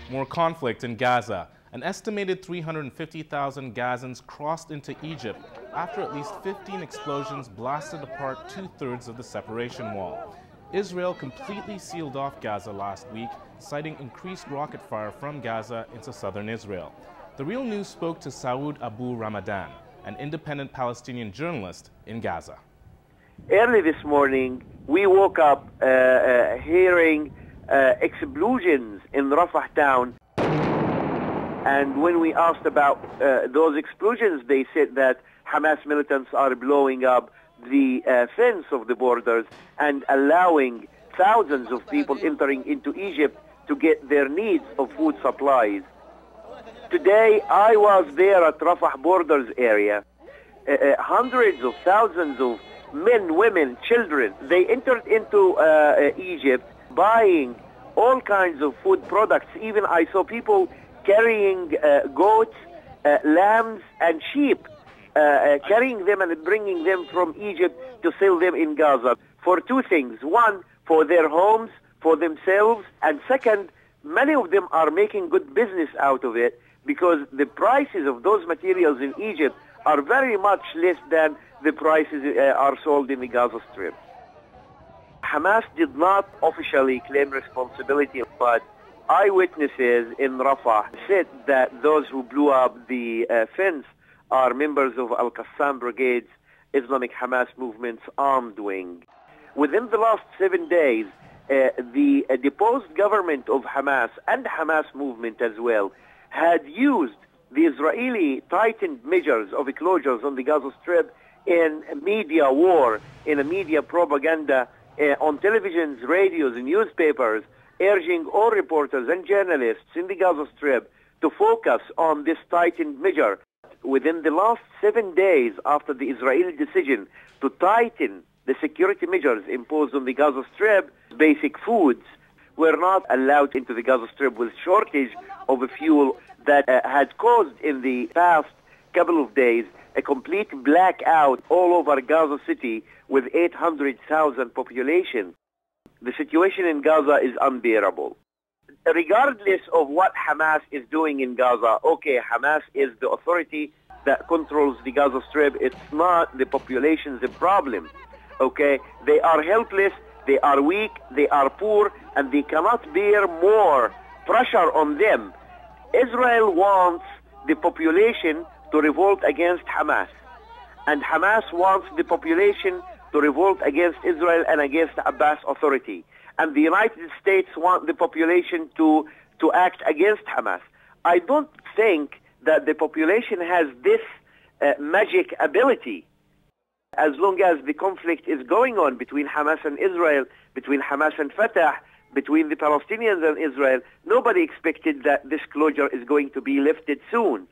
More conflict in Gaza. An estimated 350,000 Gazans crossed into Egypt after at least 15 explosions blasted apart two-thirds of the separation wall. Israel completely sealed off Gaza last week, citing increased rocket fire from Gaza into southern Israel. The Real News spoke to Saud Abu Ramadan, an independent Palestinian journalist in Gaza. Early this morning, we woke up hearing explosions in Rafah town. And when we asked about those explosions, they said that Hamas militants are blowing up the fence of the borders and allowing thousands of people entering into Egypt to get their needs of food supplies. Today, I was there at Rafah borders area. Hundreds of thousands of men, women, children, they entered into Egypt buying all kinds of food products. Even I saw people carrying goats, lambs, and sheep, carrying them and bringing them from Egypt to sell them in Gaza for two things. One, for their homes, for themselves, and second, many of them are making good business out of it because the prices of those materials in Egypt are very much less than the prices are sold in the Gaza Strip. Hamas did not officially claim responsibility, but eyewitnesses in Rafah said that those who blew up the fence are members of Al-Qassam Brigade's Islamic Hamas movement's armed wing. Within the last 7 days, the deposed government of Hamas and Hamas movement as well had used the Israeli tightened measures of closures on the Gaza Strip in media war, in a media propaganda, on televisions, radios, and newspapers, urging all reporters and journalists in the Gaza Strip to focus on this tightened measure. Within the last 7 days after the Israeli decision to tighten the security measures imposed on the Gaza Strip, basic foods were not allowed into the Gaza Strip with shortage of fuel that had caused in the past couple of days a complete blackout all over Gaza City with 800,000 population. The situation in Gaza is unbearable. Regardless of what Hamas is doing in Gaza, okay, Hamas is the authority that controls the Gaza Strip. It's not the population's problem, okay? They are helpless, they are weak, they are poor, and they cannot bear more pressure on them. Israel wants the population to revolt against Hamas, and Hamas wants the population to revolt against Israel and against Abbas authority. And the United States want the population to act against Hamas. I don't think that the population has this magic ability. As long as the conflict is going on between Hamas and Israel, between Hamas and Fatah, between the Palestinians and Israel, nobody expected that this closure is going to be lifted soon.